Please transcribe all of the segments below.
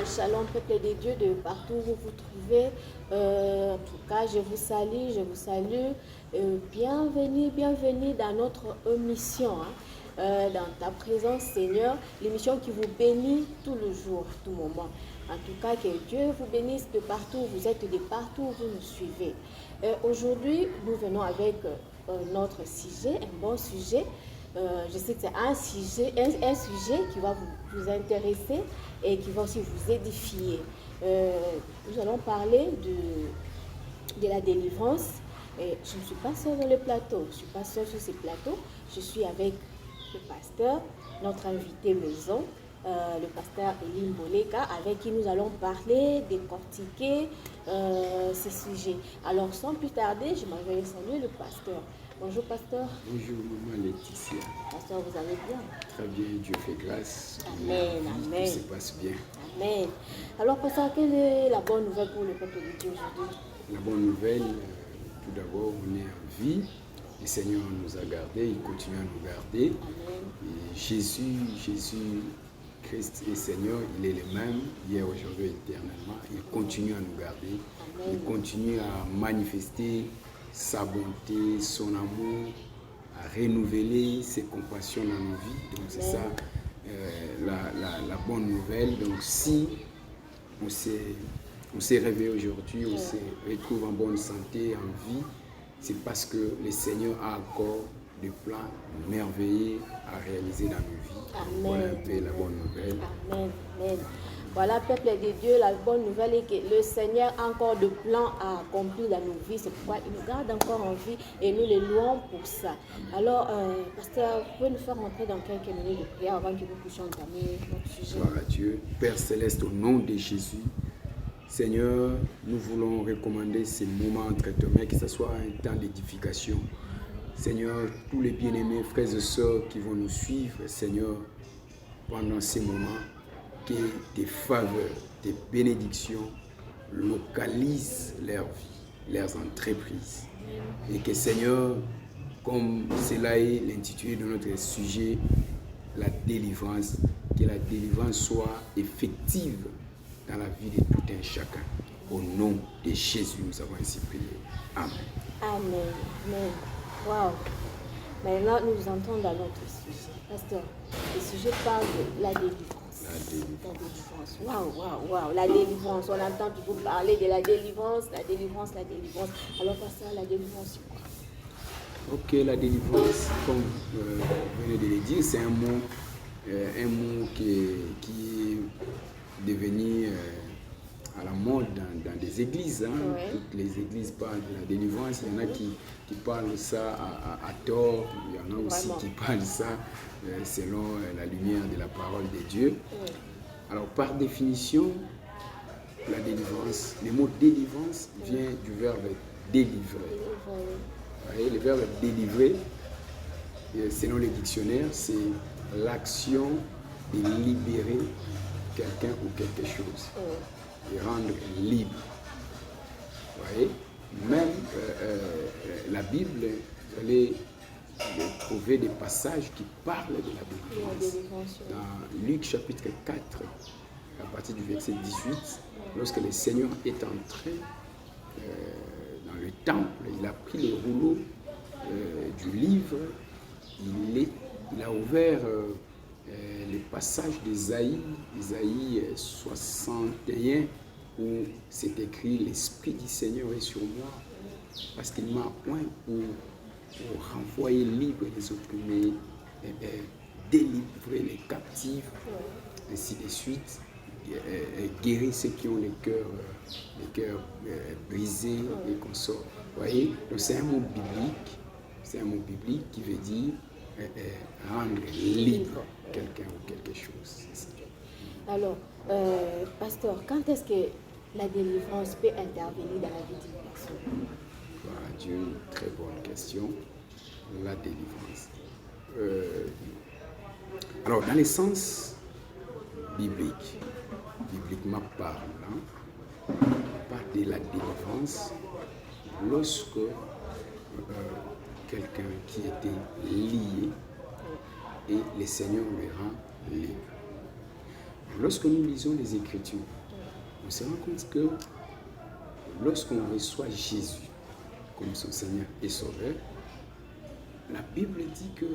Shalom, peuple des dieux de partout où vous vous trouvez. En tout cas, je vous salue, je vous salue. Bienvenue, bienvenue dans notre émission, dans ta présence, Seigneur. L'émission qui vous bénit tout le jour, tout moment. En tout cas, que Dieu vous bénisse de partout où vous êtes, de partout où vous nous suivez. Aujourd'hui, nous venons avec notre sujet, un bon sujet. Je sais que c'est un sujet qui va vous intéresser et qui va aussi vous édifier. Nous allons parler de la délivrance. Et je ne suis pas seule dans le plateau, je ne suis pas seule sur ce plateau. Je suis avec le pasteur, notre invité maison, le pasteur Eline Boleka, avec qui nous allons parler, décortiquer ces sujets. Alors sans plus tarder, je m'en vais saluer le pasteur. Bonjour pasteur. Bonjour maman Laetitia. Pasteur, vous allez bien? Très bien, Dieu fait grâce. Amen, amen. Tout se passe bien. Amen. Alors pasteur, quelle est la bonne nouvelle pour le peuple de Dieu aujourd'hui? La bonne nouvelle, tout d'abord, on est en vie. Le Seigneur nous a gardés, il continue à nous garder. Amen. Et Jésus, Christ et Seigneur, il est le même, hier, aujourd'hui, éternellement. Il continue à nous garder. Amen. Il continue à manifester sa bonté, son amour, à renouveler ses compassions dans nos vies. Donc c'est ça la bonne nouvelle. Donc si on s'est réveillé aujourd'hui, on se retrouve en bonne santé, en vie, c'est parce que le Seigneur a encore des plans merveilleux à réaliser dans nos vies. Amen. Voilà un peu la bonne nouvelle. Amen. Amen. Voilà, peuple de Dieu, la bonne nouvelle est que le Seigneur a encore de plans à accomplir dans nos vies. C'est pourquoi il nous garde encore en vie et nous les louons pour ça. Alors, pasteur, vous pouvez nous faire entrer dans quelques minutes de prière avant que nous puissions entamer notre sujet. Gloire à Dieu. Père Céleste, au nom de Jésus, Seigneur, nous voulons recommander ces moments entre tes mains, que ce soit un temps d'édification. Seigneur, tous les bien-aimés, frères et sœurs qui vont nous suivre, Seigneur, pendant ces moments, que tes faveurs, tes bénédictions localisent leur vie, leurs entreprises. Et que Seigneur, comme cela est l'intitulé de notre sujet, la délivrance, que la délivrance soit effective dans la vie de tout un chacun. Au nom de Jésus, nous avons ainsi prié. Amen. Amen. Amen. Wow. Maintenant, nous entrons dans notre sujet. Pasteur, le sujet parle de la délivrance. La délivrance. La délivrance. Waouh. La délivrance. On entend toujours parler de la délivrance, la délivrance, la délivrance. Alors, pasteur, la délivrance, c'est quoi? Ok, la délivrance, comme vous venez de le dire, c'est un mot qui est devenu à la mode dans des églises. Ouais. Toutes les églises parlent de la délivrance. Il y en a qui parlent ça à tort. Il y en a aussi Vraiment. qui parlent ça selon la lumière de la parole de Dieu. Ouais. Alors, par définition, la délivrance, le mot délivrance vient du verbe délivrer. Vous voyez, le verbe délivrer, selon le dictionnaire, c'est l'action de libérer quelqu'un ou quelque chose, de rendre libre. Vous voyez, même la Bible, vous allez trouver des passages qui parlent de la délivrance. Dans Luc chapitre 4, à partir du verset 18, lorsque le Seigneur est entré dans le temple, il a pris les rouleaux du livre, il a ouvert le passage d'Ésaïe, Ésaïe 61, où c'est écrit « L'Esprit du Seigneur est sur moi, parce qu'il m'a oint pour renvoyer libre les opprimés, délivrer les captifs, ainsi de suite, guérir ceux qui ont les cœurs brisés et consorts. Vous voyez, donc c'est un mot biblique qui veut dire rendre libre quelqu'un ou quelque chose. Alors, pasteur, quand est-ce que la délivrance peut intervenir dans la vie d'une personne? Voilà, Dieu, une très bonne question. La délivrance. Alors, dans le sens bibliquement parlant, on parle de la délivrance lorsque quelqu'un qui était lié et le Seigneur le rend libre. Lorsque nous lisons les Écritures, on se rend compte que lorsqu'on reçoit Jésus comme son Seigneur et Sauveur, la Bible dit que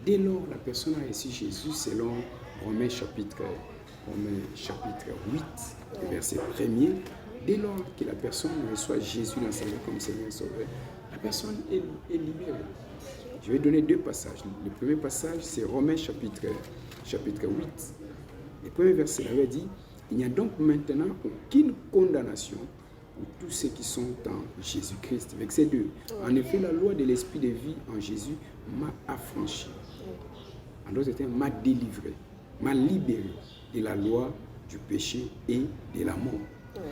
dès lors la personne a reçu Jésus selon Romains chapitre 8, verset 1er, dès lors que la personne reçoit Jésus dans sa vie comme Seigneur et Sauveur, la personne est libérée. Je vais donner 2 passages. Le premier passage, c'est Romains chapitre 8. Le premier verset avait dit, il n'y a donc maintenant aucune condamnation pour tous ceux qui sont en Jésus-Christ. Verset 2. En effet, la loi de l'esprit de vie en Jésus m'a affranchi. En d'autres termes, m'a délivré, m'a libéré de la loi du péché et de la mort. Donc,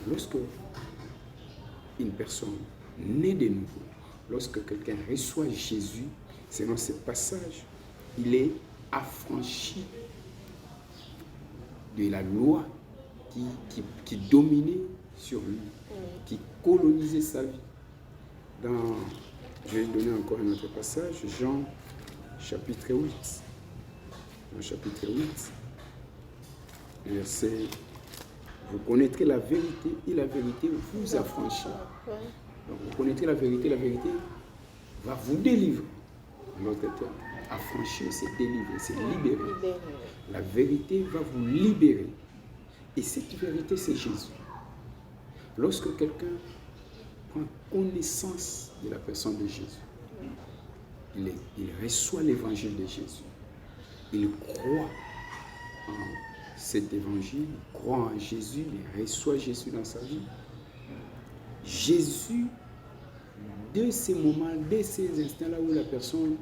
lorsque une personne naît de nouveau, lorsque quelqu'un reçoit Jésus, selon ce passage, il est affranchi de la loi qui dominait sur lui, qui colonisait sa vie. Je vais donner encore un autre passage, Jean chapitre 8. Jean chapitre 8, verset, vous connaîtrez la vérité et la vérité vous affranchira. Donc vous connaîtrez la vérité va vous délivrer. En d'autres termes, affranchir, c'est délivrer, c'est libérer. La vérité va vous libérer. Et cette vérité, c'est Jésus. Lorsque quelqu'un prend connaissance de la personne de Jésus, il reçoit l'évangile de Jésus. Il croit en cet évangile, il croit en Jésus, il reçoit Jésus dans sa vie. Jésus, dès ces moments, dès ces instants-là où la personne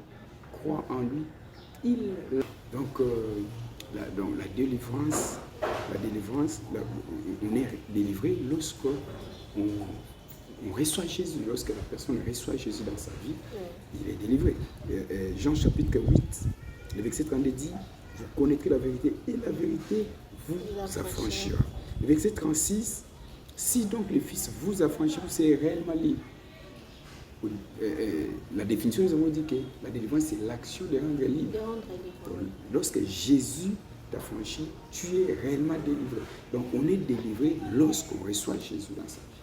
croit en lui, donc la délivrance, on est délivré lorsque on reçoit Jésus. Lorsque la personne reçoit Jésus dans sa vie, il est délivré. Jean chapitre 8, le verset 32 dit, vous connaîtrez la vérité et la vérité vous affranchira. Le verset 36, si donc le Fils vous affranchit, vous serez réellement libre. La définition, nous avons dit que la délivrance, c'est l'action de rendre libre. Lorsque Jésus t'a franchi, tu es réellement délivré. Donc, on est délivré lorsqu'on reçoit Jésus dans sa vie.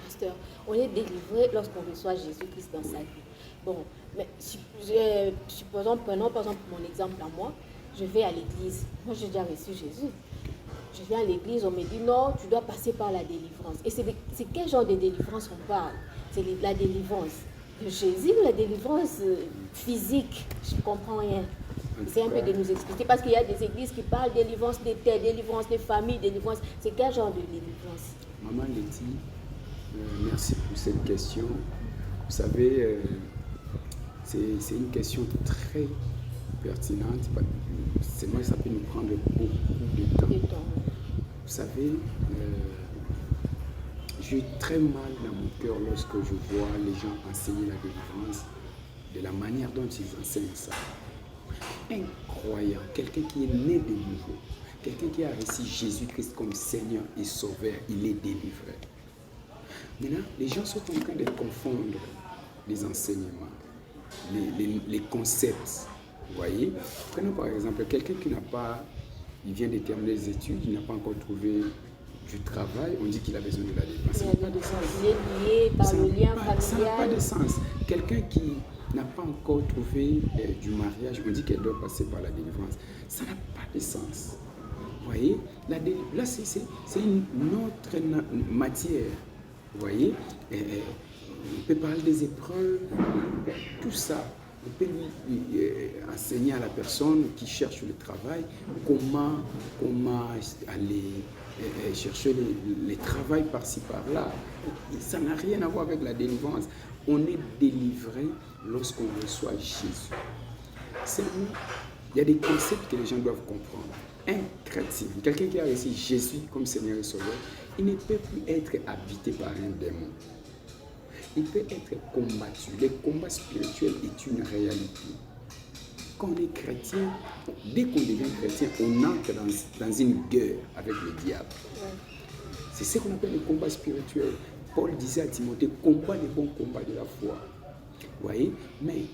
Pasteur, on est délivré lorsqu'on reçoit Jésus-Christ dans sa vie. Bon, mais prenons par exemple mon exemple à moi. Je vais à l'église. Moi, j'ai déjà reçu Jésus. Je viens à l'église, on me dit non, tu dois passer par la délivrance. Et c'est quel genre de délivrance on parle? C'est la délivrance de Jésus ou la délivrance physique? Je ne comprends rien. C'est un peu de nous expliquer, parce qu'il y a des églises qui parlent de délivrance des terres, délivrance des familles, délivrance. C'est quel genre de délivrance? Maman Letty, merci pour cette question. Vous savez, c'est une question très pertinente. C'est moi, ça peut nous prendre beaucoup de temps. Vous savez, j'ai très mal dans mon cœur lorsque je vois les gens enseigner la délivrance de la manière dont ils enseignent ça. Incroyable, quelqu'un qui est né de nouveau, quelqu'un qui a reçu Jésus-Christ comme Seigneur et Sauveur, il est délivré. Maintenant, les gens sont en train de confondre les enseignements, les concepts. Vous voyez, prenons par exemple quelqu'un qui n'a pas, il vient de terminer les études, il n'a pas encore trouvé du travail, on dit qu'il a besoin de la délivrance. Ça n'a pas de sens. Il est lié par le lien familial. Ça n'a pas de sens. Quelqu'un qui n'a pas encore trouvé du mariage, on dit qu'elle doit passer par la délivrance. Ça n'a pas de sens. Vous voyez, là c'est une autre matière. Vous voyez, on peut parler des épreuves, tout ça. On peut lui enseigner à la personne qui cherche le travail comment aller chercher le travail par-ci par-là. Ça n'a rien à voir avec la délivrance. On est délivré lorsqu'on reçoit Jésus. Seulement, il y a des concepts que les gens doivent comprendre. Un chrétien, quelqu'un qui a reçu Jésus comme Seigneur et Sauveur, il ne peut plus être habité par un démon. Il peut être combattu. Le combat spirituel est une réalité. Quand on est chrétien, dès qu'on devient chrétien, on entre dans une guerre avec le diable. C'est ce qu'on appelle le combat spirituel. Paul disait à Timothée, combat le bon combat de la foi. Vous voyez? Mais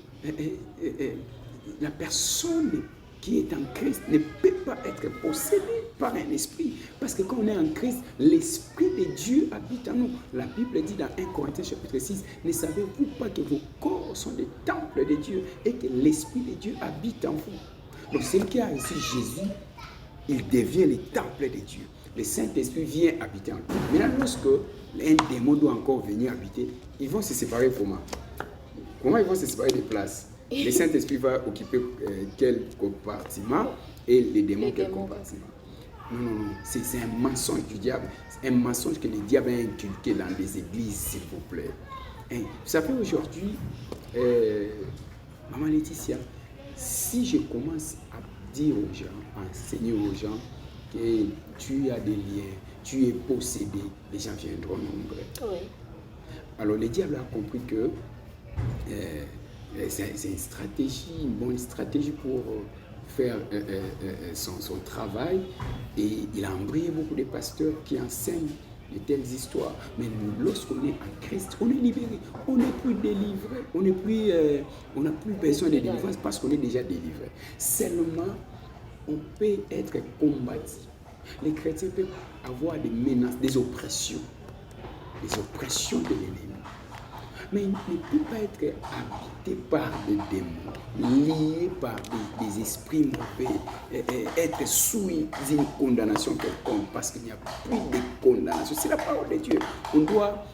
la personne qui est en Christ ne peut pas être possédé par un esprit. Parce que quand on est en Christ, l'Esprit de Dieu habite en nous. La Bible dit dans 1 Corinthiens chapitre 6, ne savez-vous pas que vos corps sont des temples de Dieu et que l'Esprit de Dieu habite en vous. Donc celui qui a reçu Jésus, il devient le temple de Dieu. Le Saint-Esprit vient habiter en lui. Maintenant, lorsque un démon doit encore venir habiter, ils vont se séparer comment? Comment ils vont se séparer des places? Le Saint-Esprit va occuper quel compartiment et les démons quel compartiment? Non. C'est un mensonge du diable. C'est un mensonge que le diable a inculqué dans les églises, s'il vous plaît. Hein? Vous savez, aujourd'hui, Maman Laetitia, si je commence à dire aux gens, à enseigner aux gens que tu as des liens, tu es possédé, les gens viendront nombreux. Oui. Alors le diable a compris que c'est une stratégie, une bonne stratégie pour faire son travail, et il a embrayé beaucoup de pasteurs qui enseignent de telles histoires. Mais nous, lorsqu'on est en Christ, on est libéré, on n'est plus délivré, on n'a plus besoin de délivrance parce qu'on est déjà délivré. Seulement, on peut être combattu. Les chrétiens peuvent avoir des menaces, des oppressions de l'ennemi. Mais il ne peut pas être habité par des démons, lié par des esprits mauvais, être sous une condamnation quelconque, parce qu'il n'y a plus de condamnation. C'est la parole de Dieu. On doit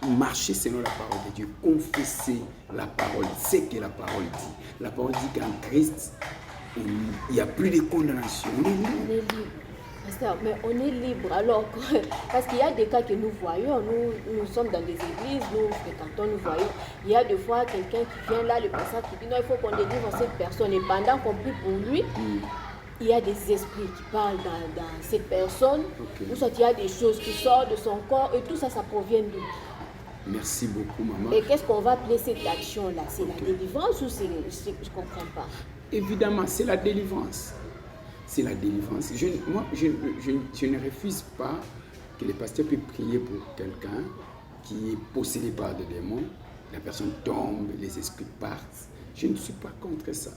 marcher selon la parole de Dieu, confesser la parole, ce que la parole dit. La parole dit qu'en Christ, il n'y a plus de condamnation. On est libre. Mais on est libre alors, parce qu'il y a des cas que nous voyons, nous sommes dans des églises, nous fréquentons, nous voyons, il y a des fois quelqu'un qui vient là, le pasteur qui dit non, il faut qu'on délivre cette personne, et pendant qu'on prie pour lui, il y a des esprits qui parlent dans cette personne, ou soit il y a des choses qui sortent de son corps, et tout ça, ça provient d'où? Merci beaucoup, maman. Et qu'est-ce qu'on va appeler cette action-là? C'est la délivrance ou c'est, je ne comprends pas? Évidemment, c'est la délivrance. C'est la délivrance. Je ne refuse pas que les pasteurs puissent prier pour quelqu'un qui est possédé par des démons. La personne tombe, les esprits partent. Je ne suis pas contre ça.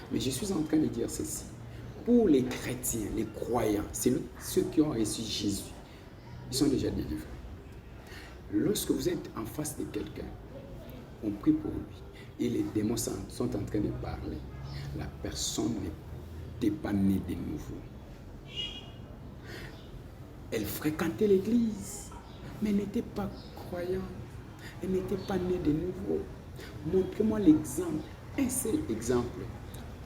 Mais je suis en train de dire ceci. Pour les chrétiens, les croyants, ceux qui ont reçu Jésus, ils sont déjà délivrés. Lorsque vous êtes en face de quelqu'un, on prie pour lui et les démons sont en train de parler. La personne n'était pas née de nouveau. Elle fréquentait l'église, mais n'était pas croyante. Elle n'était pas née de nouveau. Montrez-moi l'exemple, un seul exemple,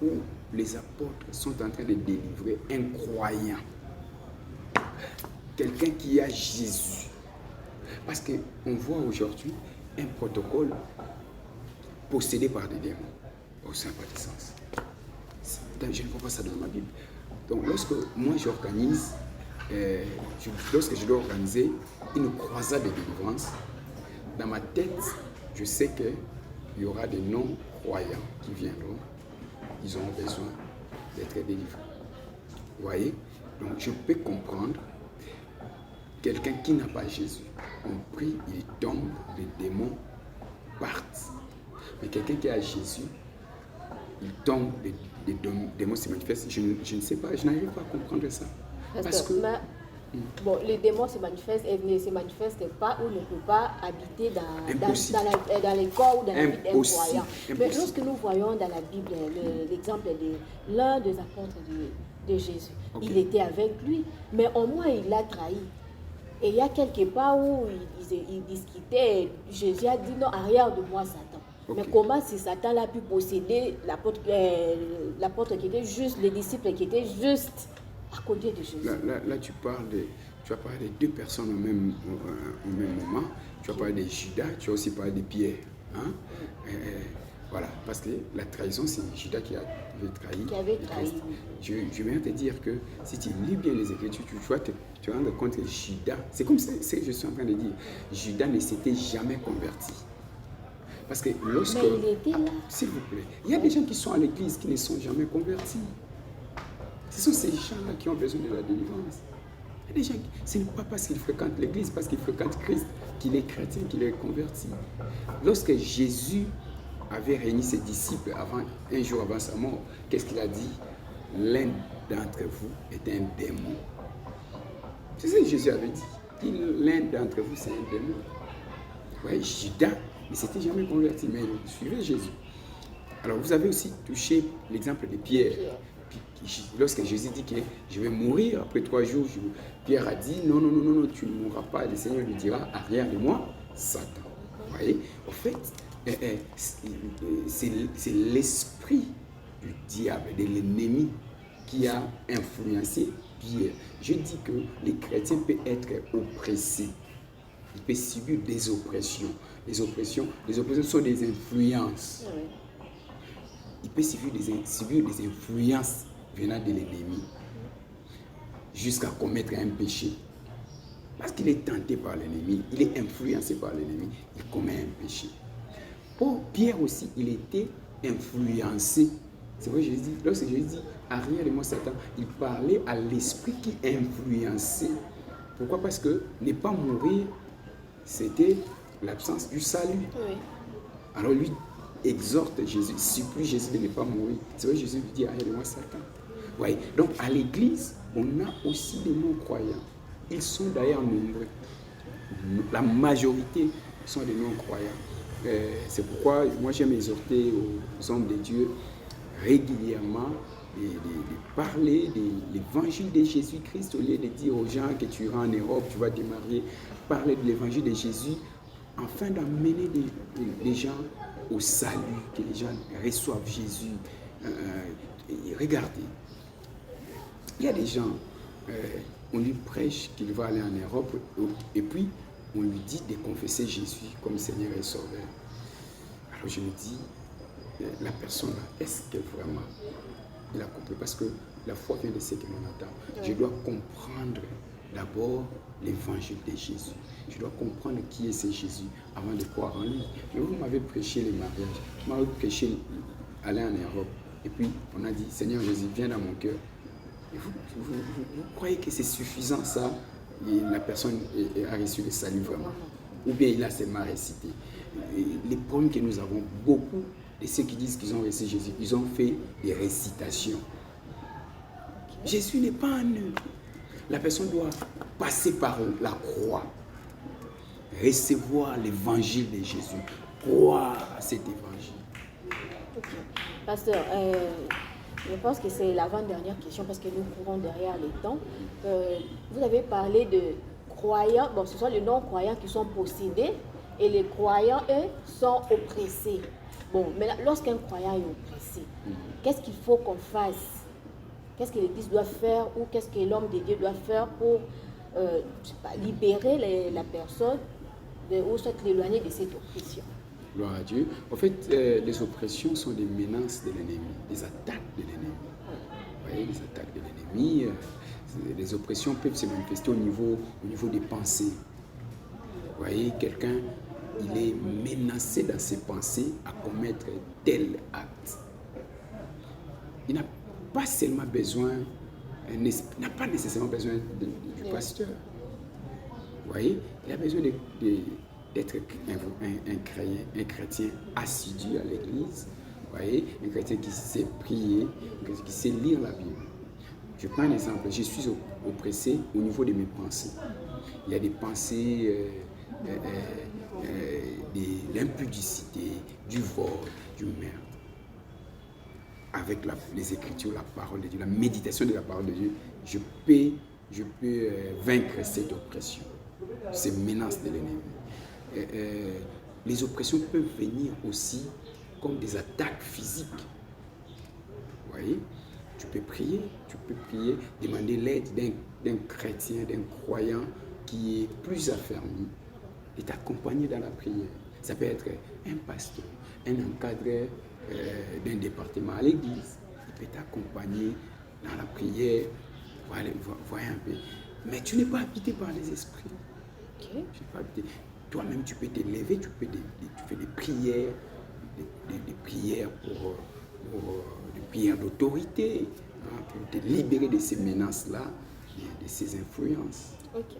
où les apôtres sont en train de délivrer un croyant. Quelqu'un qui a Jésus. Parce qu'on voit aujourd'hui un protocole possédé par des démons. Oh, ça n'a pas de sens. Je ne vois pas ça dans ma Bible. Donc, lorsque moi j'organise, lorsque je dois organiser une croisade de délivrance, dans ma tête, je sais qu'il y aura des non-croyants qui viendront. Ils auront besoin d'être délivrés. Vous voyez? Donc, je peux comprendre quelqu'un qui n'a pas Jésus. On prie, il tombe, les démons partent. Mais quelqu'un qui a Jésus, il tombe, les démons se manifestent. Je ne sais pas, je n'arrive pas à comprendre ça. Parce que bon, les démons se manifestent et ne se manifestent pas ou ne peuvent pas habiter dans les corps ou dans la vie d'un croyant. Mais lorsque nous voyons dans la Bible l'exemple de l'un des apôtres de Jésus, il était avec lui, mais au moins il l'a trahi. Et il y a quelque part où il discutait, Jésus a dit non, arrière de moi Satan. Mais comment si Satan a pu posséder l'apôtre qui était juste, les disciples qui étaient juste à côté de Jésus? Là tu as parlé de deux personnes au même moment. Tu as parlé de Judas, tu as aussi parlé de Pierre. Hein? Voilà, parce que la trahison, c'est Judas qui avait trahi. Je viens te dire que si tu lis bien les Écritures, tu vas te rendre compte que Judas, c'est comme ce que je suis en train de dire, Judas ne s'était jamais converti. Parce que lorsque... Mais il était là. S'il vous plaît, il y a des gens qui sont à l'église qui ne sont jamais convertis. Ce sont ces gens-là qui ont besoin de la délivrance. Il y a des gens ce n'est pas parce qu'ils fréquentent l'église, parce qu'ils fréquentent Christ, qu'il est chrétien, qu'il est converti. Lorsque Jésus avait réuni ses disciples un jour avant sa mort, qu'est-ce qu'il a dit? L'un d'entre vous est un démon. C'est ça que Jésus avait dit. L'un d'entre vous, c'est un démon. Oui, Judas, mais c'était jamais converti, mais il suivait Jésus. Alors vous avez aussi touché l'exemple de Pierre. Lorsque Jésus dit que je vais mourir après 3 jours, Pierre a dit non, tu ne mourras pas. Le Seigneur lui dira, arrière de moi, Satan. Vous voyez, en fait, c'est l'esprit du diable, de l'ennemi qui a influencé Pierre. Je dis que les chrétiens peuvent être oppressés. Ils peuvent subir des oppressions. Les oppressions sont des influences. Ils peuvent subir des influences venant de l'ennemi jusqu'à commettre un péché. Parce qu'il est tenté par l'ennemi, il est influencé par l'ennemi, il commet un péché. Pour Pierre aussi, il était influencé. C'est vrai, Jésus dit, lorsque Jésus dit arrière de moi Satan, il parlait à l'esprit qui influençait. Pourquoi? Parce que ne pas mourir, c'était l'absence du salut. Oui. Alors lui exhorte Jésus, supplie Jésus de ne pas mourir. C'est vrai, Jésus lui dit arrière de moi Satan. Ouais. Donc à l'église, on a aussi des non-croyants. Ils sont d'ailleurs nombreux. La majorité sont des non-croyants. C'est pourquoi moi j'aime exhorter aux hommes de Dieu régulièrement de parler de l'évangile de Jésus-Christ au lieu de dire aux gens que tu iras en Europe, tu vas te marier. Parler de l'évangile de Jésus afin d'amener les gens au salut, que les gens reçoivent Jésus. Regardez, il y a des gens, on lui prêche qu'il va aller en Europe et puis on lui dit de confesser Jésus comme Seigneur et Sauveur. Alors je me dis, la personne là, est-ce que vraiment il a compris? Parce que la foi vient de ce que l'on attend. Oui. Je dois comprendre d'abord l'évangile de Jésus. Je dois comprendre qui est ce Jésus avant de croire en lui. Mais vous m'avez prêché les mariages, vous m'avez prêché aller en Europe. Et puis on a dit, Seigneur Jésus, viens dans mon cœur. Et vous croyez que c'est suffisant ça? Et la personne a reçu le salut vraiment? Ou bien il a seulement récité? Et les problèmes que nous avons, beaucoup de ceux qui disent qu'ils ont reçu Jésus, ils ont fait des récitations. Jésus n'est pas en eux. La personne doit passer par la croix, recevoir l'évangile de Jésus, croire à cet évangile. Okay. Pasteur, je pense que c'est l'avant-dernière question parce que nous courons derrière les temps. Vous avez parlé de croyants, bon, ce sont les non-croyants qui sont possédés et les croyants, eux, sont oppressés. Bon, mais lorsqu'un croyant est oppressé, qu'est-ce qu'il faut qu'on fasse? Qu'est-ce que l'Église doit faire ou qu'est-ce que l'homme de Dieu doit faire pour libérer la personne ou soit l'éloigner de cette oppression? Gloire à Dieu. En fait, les oppressions sont des menaces de l'ennemi, des attaques de l'ennemi. Vous voyez, les attaques de l'ennemi, les oppressions peuvent se manifester au niveau des pensées. Vous voyez, quelqu'un, il est menacé dans ses pensées à commettre tel acte. Il n'a pas seulement besoin, n'a pas nécessairement besoin du pasteur. Vous voyez, il a besoin d'être un chrétien assidu à l'église. Vous voyez, un chrétien qui sait prier, qui sait lire la Bible. Je prends un exemple, je suis oppressé au niveau de mes pensées. Il y a des pensées de l'impudicité, du vol, du meurtre. Avec les Écritures, la parole de Dieu, la méditation de la parole de Dieu, je peux vaincre cette oppression, ces menaces de l'ennemi. Les oppressions peuvent venir aussi comme des attaques physiques. Vous voyez, tu peux prier, demander l'aide d'un chrétien, d'un croyant qui est plus affermi et t'accompagner dans la prière. Ça peut être un pasteur, un encadreur d'un département à l'église. Il peut t'accompagner dans la prière, voir un peu. Mais tu n'es pas habité par les esprits. Okay. Tu n'es pas habité. Toi-même, tu peux te lever, tu fais des prières, des prières des prières d'autorité, hein, pour te libérer de ces menaces-là, de ces influences. Ok.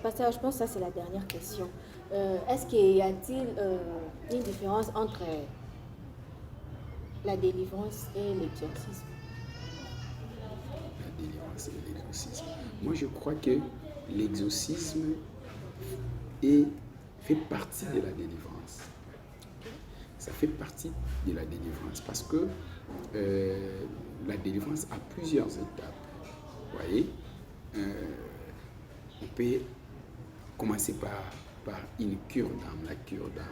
Pasteur, je pense que ça c'est la dernière question. Est-ce qu'il y a-t-il une différence entre la délivrance et l'exorcisme? La délivrance et l'exorcisme. Moi, je crois que l'exorcisme fait partie de la délivrance. Ça fait partie de la délivrance parce que la délivrance a plusieurs étapes. Vous voyez, on peut commencer par une cure d'âme, la cure d'âme.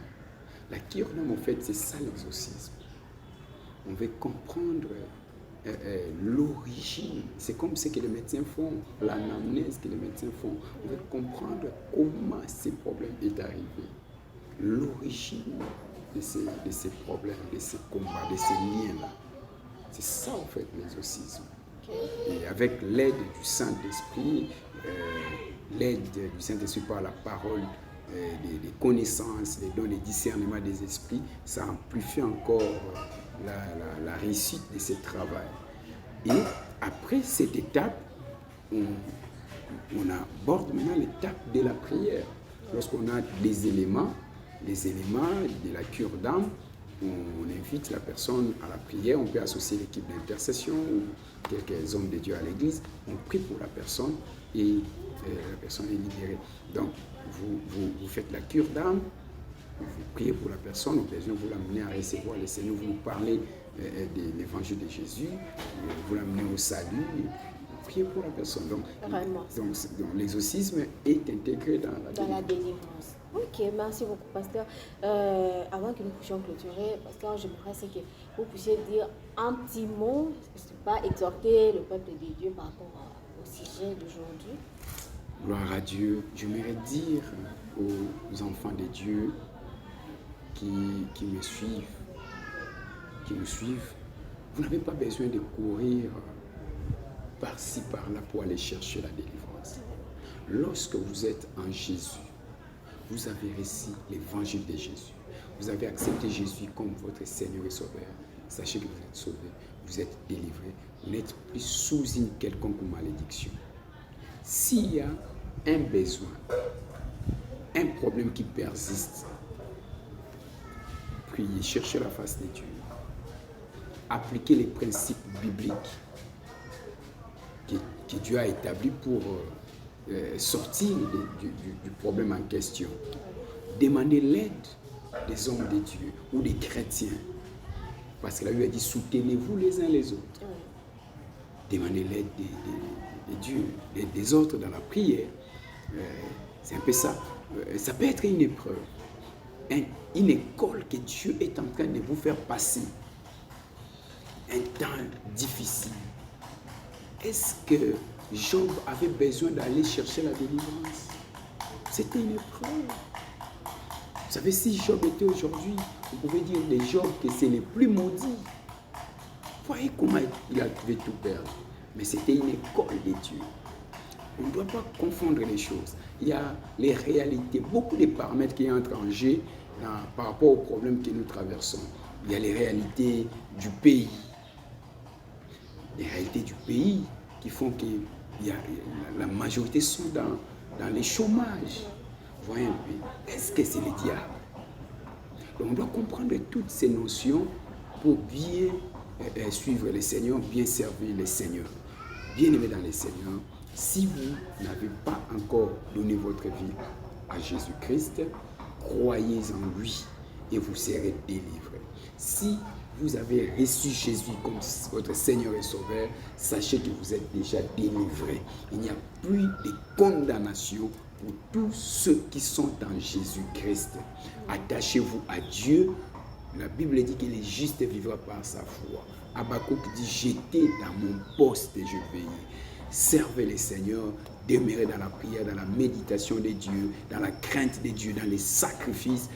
La cure d'âme, en fait, c'est ça l'exorcisme. On veut comprendre l'origine. C'est comme ce que les médecins font, l'anamnèse que les médecins font. On veut comprendre comment ce problème est arrivé, l'origine de ces problèmes, de ces combats, de ces liens-là. C'est ça, en fait, l'exorcisme. Et avec l'aide du Saint-Esprit, l'aide du Saint-Esprit par la parole, des connaissances, les dons, les discernements des esprits, ça amplifie encore la réussite de ce travail. Et après cette étape, on aborde maintenant l'étape de la prière. Lorsqu'on a les éléments de la cure d'âme, on invite la personne à la prière, on peut associer l'équipe d'intercession ou quelques hommes de Dieu à l'église, on prie pour la personne et la personne est libérée. Donc, vous faites la cure d'âme, vous priez pour la personne, vous l'amenez à recevoir le Seigneur, vous nous parlez de l'évangile de Jésus, vous l'amenez au salut, vous priez pour la personne. Donc l'exorcisme est intégré dans la délivrance. Ok, merci beaucoup, pasteur. Avant que nous puissions clôturer, pasteur, j'aimerais que vous puissiez dire un petit mot, pas exhorter le peuple de Dieu par rapport au sujet d'aujourd'hui. Gloire à Dieu. J'aimerais dire aux enfants de Dieu qui me suivent, vous n'avez pas besoin de courir par-ci, par-là pour aller chercher la délivrance. Lorsque vous êtes en Jésus, vous avez reçu l'évangile de Jésus. Vous avez accepté Jésus comme votre Seigneur et Sauveur. Sachez que vous êtes sauvé, vous êtes délivré. Vous n'êtes plus sous une quelconque malédiction. S'il y a un besoin, un problème qui persiste, priez, cherchez la face de Dieu. Appliquez les principes bibliques que Dieu a établis pour sortir du problème en question. Demandez l'aide des hommes de Dieu ou des chrétiens. Parce que la Bible a dit, soutenez-vous les uns les autres. Demandez l'aide de Dieu, des autres dans la prière. C'est un peu ça. Ça peut être une épreuve, une école que Dieu est en train de vous faire passer. Un temps difficile. Est-ce que Job avait besoin d'aller chercher la délivrance? C'était une épreuve. Vous savez, si Job était aujourd'hui, vous pouvez dire de Job que c'est le plus maudit. Voyez comment il a trouvé tout perdu. Mais c'était une école de Dieu. On ne doit pas confondre les choses. Il y a les réalités, beaucoup de paramètres qui entrent en jeu par rapport aux problèmes que nous traversons. Il y a les réalités du pays. Les réalités du pays qui font que la majorité sont dans les chômages. Voyez un peu. Est-ce que c'est le diable? Donc on doit comprendre toutes ces notions pour bien suivre le Seigneur, bien servir le Seigneur. Bien aimé dans le Seigneur, si vous n'avez pas encore donné votre vie à Jésus-Christ, croyez en lui et vous serez délivrés. Si vous avez reçu Jésus comme votre Seigneur et Sauveur, sachez que vous êtes déjà délivrés. Il n'y a plus de condamnation pour tous ceux qui sont en Jésus-Christ. Attachez-vous à Dieu. La Bible dit que le juste vivra par sa foi. Habakkuk dit, j'étais dans mon poste et je veillais. Servez le Seigneur, demeurez dans la prière, dans la méditation de Dieu, dans la crainte de Dieu, dans les sacrifices.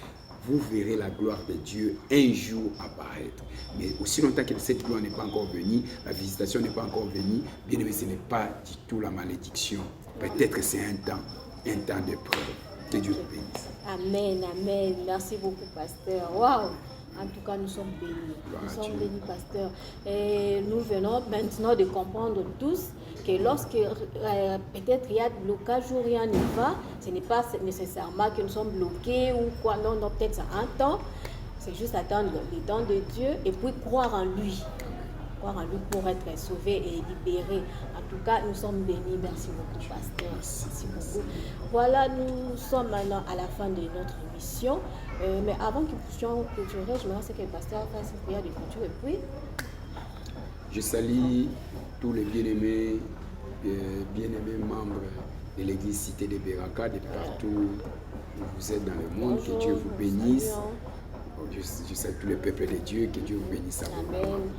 Vous verrez la gloire de Dieu un jour apparaître. Mais aussi longtemps que cette gloire n'est pas encore venue, la visitation n'est pas encore venue, bien aimé, ce n'est pas du tout la malédiction. Peut-être que c'est un temps d'épreuve. Que Dieu te bénisse. Amen, amen. Merci beaucoup, pasteur. Waouh! En tout cas, nous sommes bénis. Nous sommes bénis, pasteur. Et nous venons maintenant de comprendre tous que lorsque peut-être il y a des blocages où rien ne va, ce n'est pas nécessairement que nous sommes bloqués ou quoi. Non, peut-être ça a un temps. C'est juste attendre le temps de Dieu et puis croire en lui. Croire en lui pour être sauvé et libéré. En tout cas, nous sommes bénis. Merci beaucoup, pasteur. Merci beaucoup. Voilà, nous sommes maintenant à la fin de notre émission. Mais avant que nous puissions clôturer, je me rends que le pasteur fasse une prière de clôture et puis... Je salue tous les bien-aimés membres de l'église Cité de Beraka, de partout où vous êtes dans le monde. Bonjour, que Dieu vous bénisse. Je salue tous les peuples de Dieu, que Dieu vous bénisse. Amen.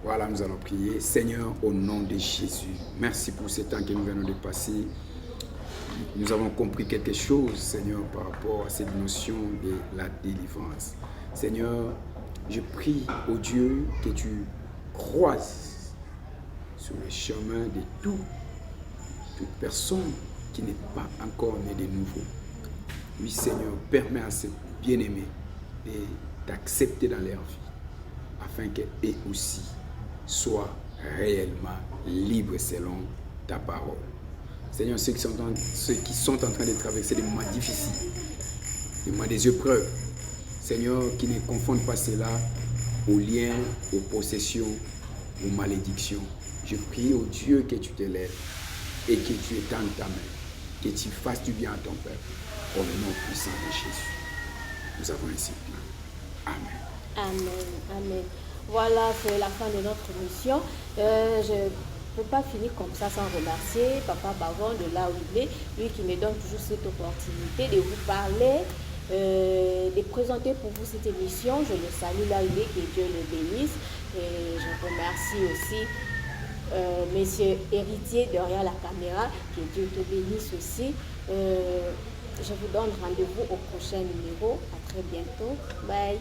Voilà, nous allons prier. Seigneur, au nom de Jésus, merci pour ce temps que nous venons de passer. Nous avons compris quelque chose, Seigneur, par rapport à cette notion de la délivrance. Seigneur, je prie au Dieu que tu croises sur le chemin de toute personne qui n'est pas encore née de nouveau. Oui, Seigneur, permets à ces bien-aimés d'accepter dans leur vie, afin qu'eux aussi soient réellement libres selon ta parole. Seigneur, ceux qui sont en train de traverser des moments difficiles, des moments des épreuves, Seigneur, qui ne confondent pas cela aux liens, aux possessions, aux malédictions. Je prie au Dieu que tu te lèves et que tu étendes ta main, que tu fasses du bien à ton peuple, au nom puissant de Jésus. Nous avons ainsi prié. Amen. Amen. Amen. Voilà, c'est la fin de notre mission. Je ne peux pas finir comme ça sans remercier Papa Bavon de là où il est, lui qui me donne toujours cette opportunité de vous parler, de présenter pour vous cette émission. Je le salue là où il est, que Dieu le bénisse. Et je remercie aussi Monsieur Héritier derrière la caméra, que Dieu te bénisse aussi. Je vous donne rendez-vous au prochain numéro. À très bientôt. Bye.